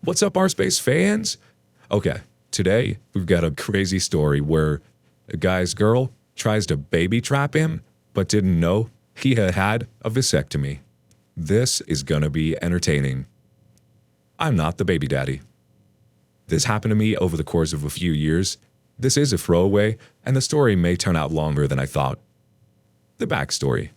What's up, our space fans? Okay, today we've got a crazy story where a guy's girl tries to baby trap him, but didn't know he had had a vasectomy. This is gonna be entertaining. I'm not the baby daddy. This happened to me over the course of a few years. This is a throwaway, and the story may turn out longer than I thought. The backstory.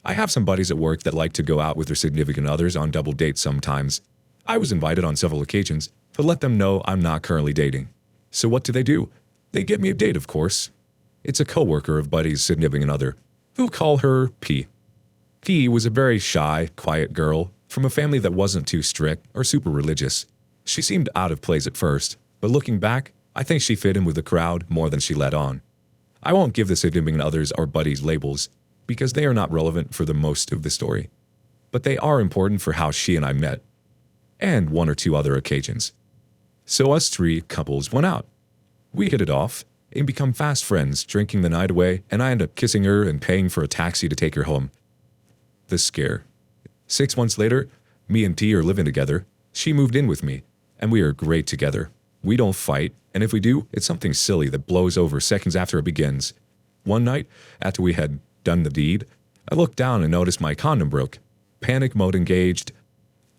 I have some buddies at work that like to go out with their significant others on double dates sometimes. I was invited on several occasions, but let them know I'm not currently dating. So what do? They get me a date, of course. It's a coworker of Buddy's significant other. We'll call her P. P was a very shy, quiet girl from a family that wasn't too strict or super religious. She seemed out of place at first, but looking back, I think she fit in with the crowd more than she let on. I won't give the significant others or Buddies labels, because they are not relevant for the most of the story. But they are important for how she and I met, and one or two other occasions. So us three couples went out. We hit it off and become fast friends, drinking the night away, and I end up kissing her and paying for a taxi to take her home. The scare. 6 months later, me and T are living together. She moved in with me, and we are great together. We don't fight, and if we do, it's something silly that blows over seconds after it begins. One night, after we had done the deed, I looked down and noticed my condom broke. Panic mode engaged.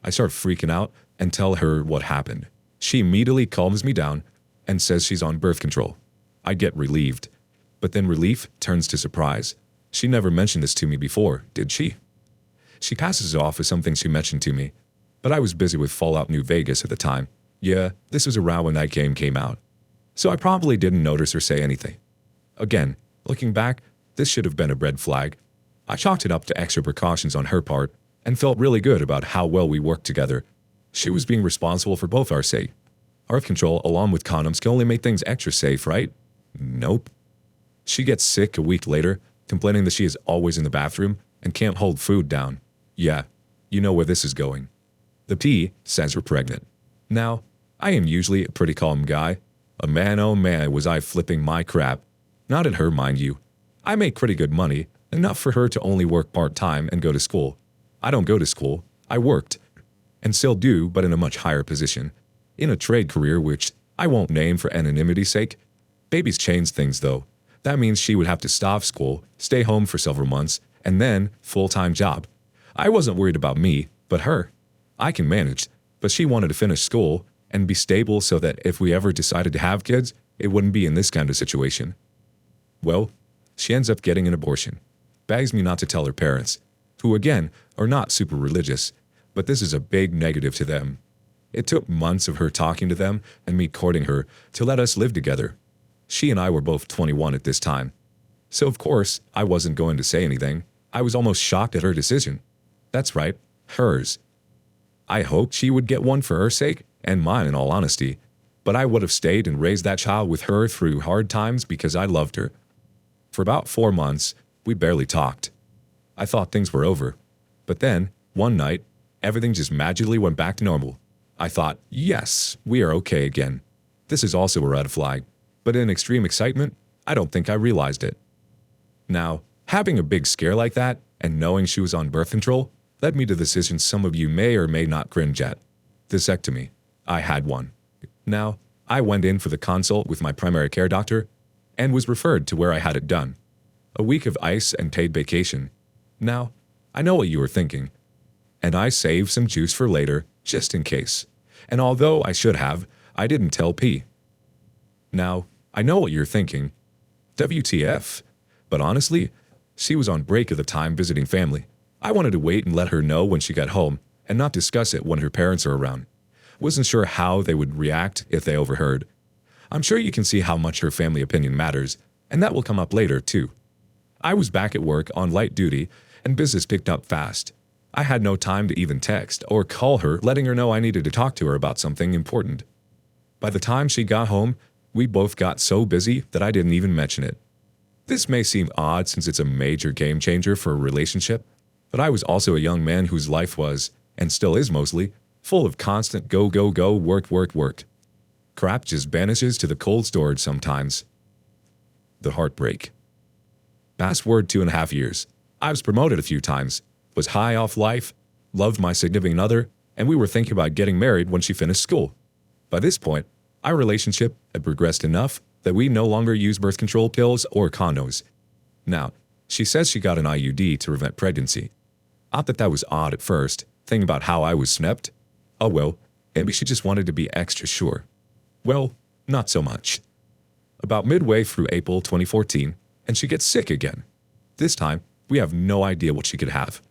I start freaking out and tell her what happened. She immediately calms me down and says she's on birth control. I get relieved, but then relief turns to surprise. She never mentioned this to me before, did she? She passes it off as something she mentioned to me, but I was busy with Fallout New Vegas at the time. Yeah, this was around when that game came out, so I probably didn't notice or say anything. Again, looking back, this should have been a red flag. I chalked it up to extra precautions on her part and felt really good about how well we worked together. She was being responsible for both our sake. Birth control, along with condoms, can only make things extra safe, right? Nope. She gets sick a week later, complaining that she is always in the bathroom and can't hold food down. Yeah, you know where this is going. The P says we're pregnant. Now, I am usually a pretty calm guy. A man, oh man, was I flipping my crap. Not at her, mind you. I make pretty good money, enough for her to only work part-time and go to school. I don't go to school. I worked. And still do, but in a much higher position. In a trade career which I won't name for anonymity's sake. Babies change things, though. That means she would have to stop school, stay home for several months, and then full-time job. I wasn't worried about me, but her. I can manage, but she wanted to finish school and be stable so that if we ever decided to have kids, it wouldn't be in this kind of situation. Well, she ends up getting an abortion. Begs me not to tell her parents, who again are not super religious, but this is a big negative to them. It took months of her talking to them and me courting her to let us live together. She and I were both 21 at this time. So of course, I wasn't going to say anything. I was almost shocked at her decision. That's right, hers. I hoped she would get one for her sake, and mine in all honesty, but I would have stayed and raised that child with her through hard times because I loved her. For about 4 months, we barely talked. I thought things were over, but then, one night, everything just magically went back to normal. I thought, yes, we are okay again. This is also a red flag, but in extreme excitement, I don't think I realized it. Now, having a big scare like that, and knowing she was on birth control, led me to the decision some of you may or may not cringe at. Vasectomy. I had one. Now, I went in for the consult with my primary care doctor and was referred to where I had it done. A week of ice and paid vacation. Now, I know what you were thinking. And I saved some juice for later, just in case. And although I should have, I didn't tell P. Now, I know what you're thinking. WTF. But honestly, she was on break at the time visiting family. I wanted to wait and let her know when she got home and not discuss it when her parents are around. Wasn't sure how they would react if they overheard. I'm sure you can see how much her family opinion matters, and that will come up later too. I was back at work on light duty, and business picked up fast. I had no time to even text or call her, letting her know I needed to talk to her about something important. By the time she got home, we both got so busy that I didn't even mention it. This may seem odd since it's a major game changer for a relationship, but I was also a young man whose life was, and still is mostly, full of constant go, go, go, work, work, work. Crap just vanishes to the cold storage sometimes. The heartbreak. Fast forward 2.5 years. I was promoted a few times, was high off life, loved my significant other, and we were thinking about getting married when she finished school. By this point, our relationship had progressed enough that we no longer use birth control pills or condoms. Now, she says she got an IUD to prevent pregnancy. I thought that was odd at first, thinking about how I was snipped. Oh well, maybe she just wanted to be extra sure. Well, not so much. About midway through April 2014, and she gets sick again. This time, we have no idea what she could have.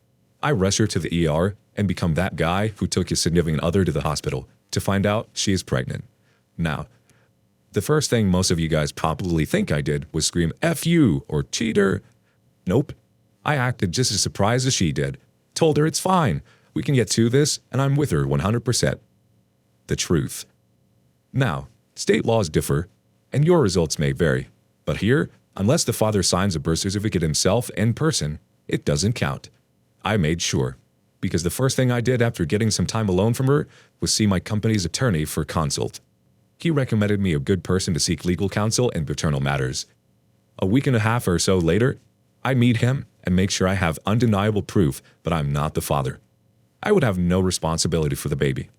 I rush her to the ER and become that guy who took his significant other to the hospital to find out she is pregnant. Now, the first thing most of you guys probably think I did was scream F you or cheater. Nope. I acted just as surprised as she did. Told her it's fine. We can get to this, and I'm with her 100%. The truth. Now, state laws differ, and your results may vary. But here, unless the father signs a birth certificate himself in person, it doesn't count. I made sure, because the first thing I did after getting some time alone from her was see my company's attorney for consult. He recommended me a good person to seek legal counsel in paternal matters. A week and a half or so later, I meet him and make sure I have undeniable proof that I'm not the father. I would have no responsibility for the baby,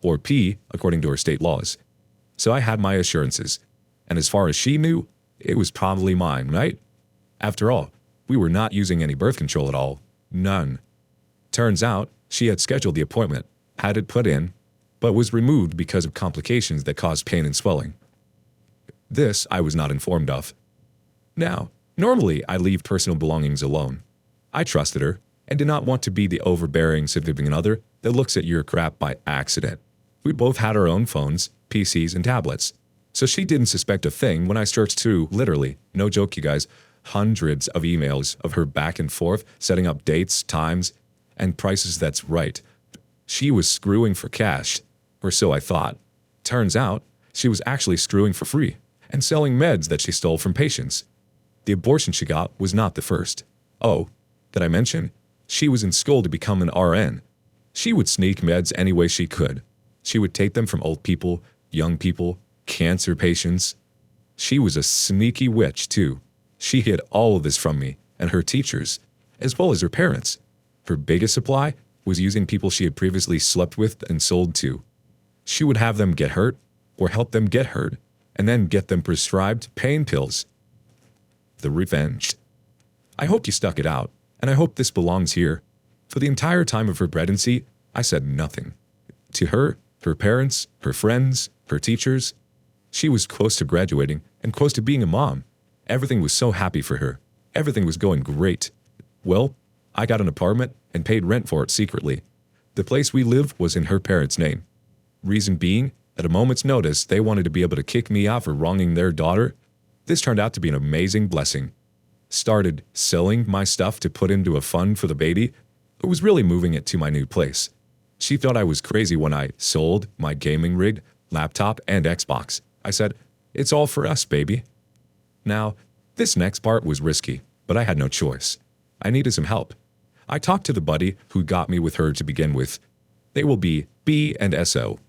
or P, according to her state laws. So I had my assurances, and as far as she knew, it was probably mine, right? After all, we were not using any birth control at all. None. Turns out, she had scheduled the appointment, had it put in, but was removed because of complications that caused pain and swelling. This I was not informed of. Now, normally I leave personal belongings alone. I trusted her and did not want to be the overbearing significant other that looks at your crap by accident. We both had our own phones, PCs, and tablets, so she didn't suspect a thing when I searched through, literally, no joke you guys, hundreds of emails of her back and forth, setting up dates, times, and prices. That's right. She was screwing for cash, or so I thought. Turns out, she was actually screwing for free and selling meds that she stole from patients. The abortion she got was not the first. Oh, did I mention? She was in school to become an RN. She would sneak meds any way she could. She would take them from old people, young people, cancer patients. She was a sneaky witch, too. She hid all of this from me and her teachers, as well as her parents. Her biggest supply was using people she had previously slept with and sold to. She would have them get hurt or help them get hurt, and then get them prescribed pain pills. The revenge. I hope you stuck it out, and I hope this belongs here. For the entire time of her pregnancy, I said nothing. To her, her parents, her friends, her teachers. She was close to graduating and close to being a mom. Everything was so happy for her. Everything was going great. Well, I got an apartment and paid rent for it secretly. The place we lived was in her parents' name. Reason being, at a moment's notice, they wanted to be able to kick me out for wronging their daughter. This turned out to be an amazing blessing. Started selling my stuff to put into a fund for the baby, but was really moving it to my new place. She thought I was crazy when I sold my gaming rig, laptop, and Xbox. I said, "It's all for us, baby." Now, this next part was risky, but I had no choice. I needed some help. I talked to the buddy who got me with her to begin with. They will be B and SO.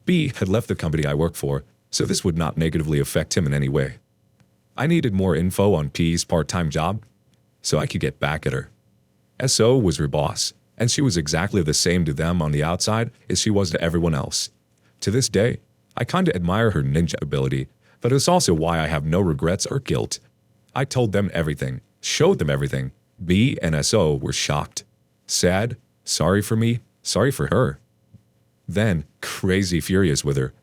B had left the company I work for, so this would not negatively affect him in any way. I needed more info on P's part-time job, so I could get back at her. SO was her boss, and she was exactly the same to them on the outside as she was to everyone else. To this day, I kinda admire her ninja ability, but it's also why I have no regrets or guilt. I told them everything, showed them everything. B and SO were shocked. Sad, sorry for me, sorry for her. Then, crazy furious with her.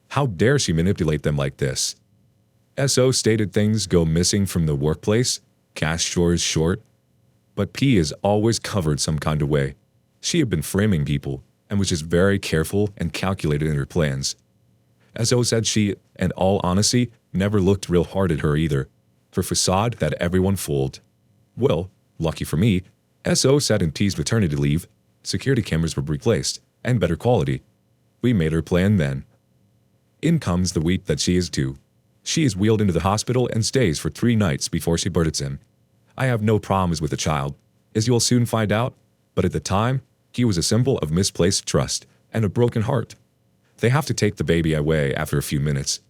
How dare she manipulate them like this? SO stated things go missing from the workplace, cash drawers short. But P is always covered some kind of way. She had been framing people and was just very careful and calculated in her plans. SO said she, in all honesty, never looked real hard at her either. Her facade that everyone fooled. Well, lucky for me, SO said in P's maternity leave, security cameras were replaced, and better quality. We made her plan then. In comes the week that she is due. She is wheeled into the hospital and stays for 3 nights before she births him. I have no problems with the child, as you'll soon find out, but at the time, he was a symbol of misplaced trust and a broken heart. They have to take the baby away after a few minutes.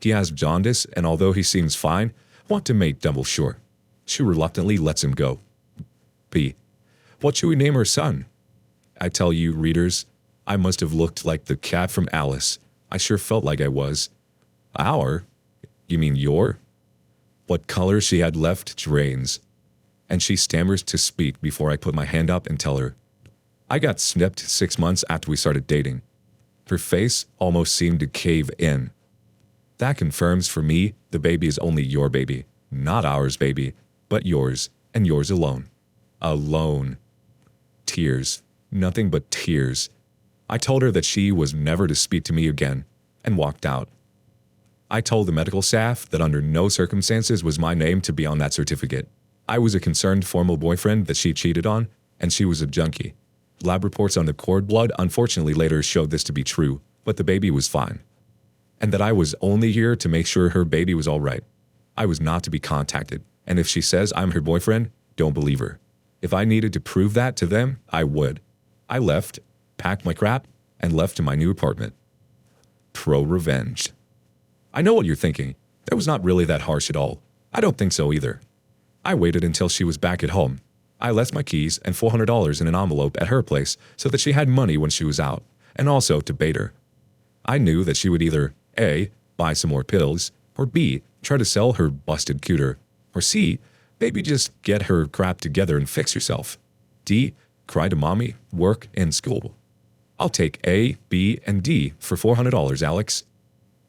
He has jaundice, and although he seems fine, want to make double sure. She reluctantly lets him go. B. What should we name her son? I tell you, readers, I must have looked like the cat from Alice. I sure felt like I was. Our? You mean your? What color she had left drains. And she stammers to speak before I put my hand up and tell her. I got snipped 6 months after we started dating. Her face almost seemed to cave in. That confirms for me the baby is only your baby, not ours baby, but yours, and yours alone. Alone. Tears. Nothing but tears. I told her that she was never to speak to me again, and walked out. I told the medical staff that under no circumstances was my name to be on that certificate. I was a concerned former boyfriend that she cheated on, and she was a junkie. Lab reports on the cord blood unfortunately later showed this to be true, but the baby was fine. And that I was only here to make sure her baby was all right. I was not to be contacted, and if she says I'm her boyfriend, don't believe her. If I needed to prove that to them, I would. I left, packed my crap, and left to my new apartment. Pro-revenge. I know what you're thinking. That was not really that harsh at all. I don't think so either. I waited until she was back at home. I left my keys and $400 in an envelope at her place so that she had money when she was out, and also to bait her. I knew that she would either A, buy some more pills, or B, try to sell her busted cooter, or C, maybe just get her crap together and fix herself. D, cry to mommy, work, and school. I'll take A, B, and D for $400, Alex.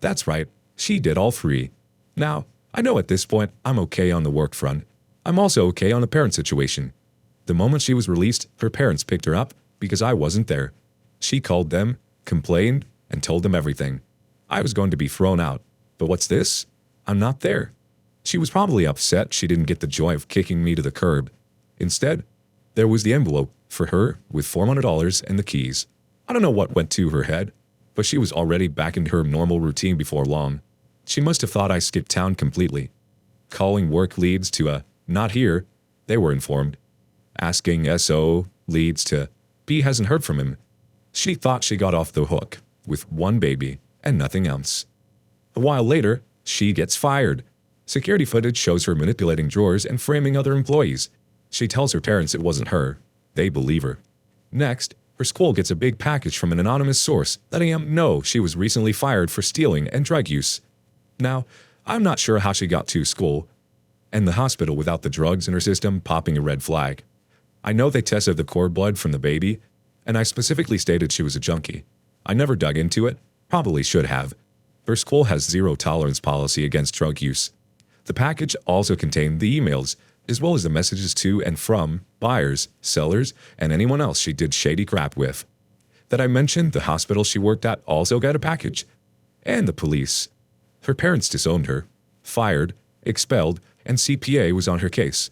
That's right, she did all three. Now, I know at this point I'm okay on the work front. I'm also okay on the parent situation. The moment she was released, her parents picked her up because I wasn't there. She called them, complained, and told them everything. I was going to be thrown out. But what's this? I'm not there. She was probably upset she didn't get the joy of kicking me to the curb. Instead, there was the envelope for her with $400 and the keys. I don't know what went to her head, but she was already back into her normal routine before long. She must have thought I skipped town completely. Calling work leads to a not here, they were informed. Asking SO leads to B hasn't heard from him. She thought she got off the hook with one baby and nothing else. A while later, she gets fired. Security footage shows her manipulating drawers and framing other employees. She tells her parents it wasn't her. They believe her. Next, her school gets a big package from an anonymous source letting them know she was recently fired for stealing and drug use. Now, I'm not sure how she got to school and the hospital without the drugs in her system popping a red flag. I know they tested the cord blood from the baby, and I specifically stated she was a junkie. I never dug into it, probably should have. Her school has zero tolerance policy against drug use. The package also contained the emails, as well as the messages to and from buyers, sellers, and anyone else she did shady crap with. That I mentioned the hospital she worked at also got a package. And the police. Her parents disowned her, fired, expelled, and CPA was on her case.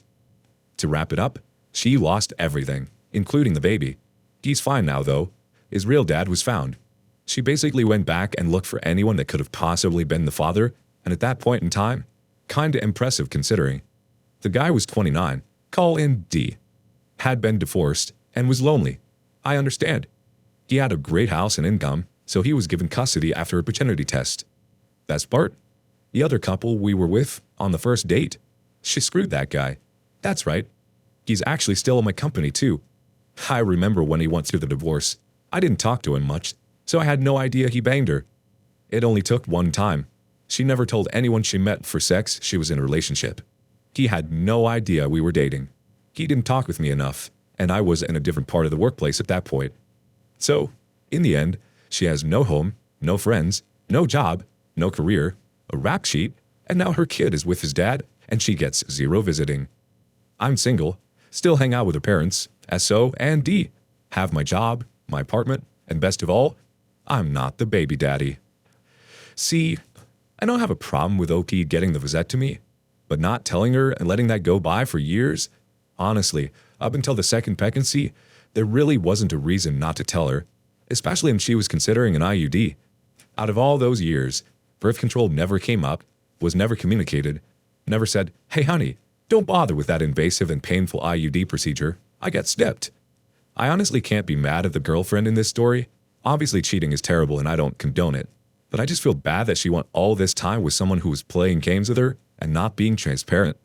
To wrap it up, she lost everything, including the baby. He's fine now, though. His real dad was found. She basically went back and looked for anyone that could have possibly been the father, and at that point in time, kinda impressive considering. The guy was 29, call in D. Had been divorced, and was lonely. I understand. He had a great house and income, so he was given custody after a paternity test. Best part? The other couple we were with on the first date. She screwed that guy. That's right. He's actually still in my company, too. I remember when he went through the divorce. I didn't talk to him much, so I had no idea he banged her. It only took one time. She never told anyone she met for sex she was in a relationship. He had no idea we were dating. He didn't talk with me enough, and I was in a different part of the workplace at that point. So, in the end, she has no home, no friends, no job, no career, a rap sheet, and now her kid is with his dad, and she gets zero visiting. I'm single, still hang out with her parents, SO and D, have my job, my apartment, and best of all, I'm not the baby daddy. See, I don't have a problem with OP getting the vasectomy, but not telling her and letting that go by for years? Honestly, up until the second pregnancy, there really wasn't a reason not to tell her, especially when she was considering an IUD. Out of all those years, birth control never came up, was never communicated, never said, hey honey, don't bother with that invasive and painful IUD procedure. I get snipped. I honestly can't be mad at the girlfriend in this story. Obviously cheating is terrible and I don't condone it. But I just feel bad that she went all this time with someone who was playing games with her and not being transparent.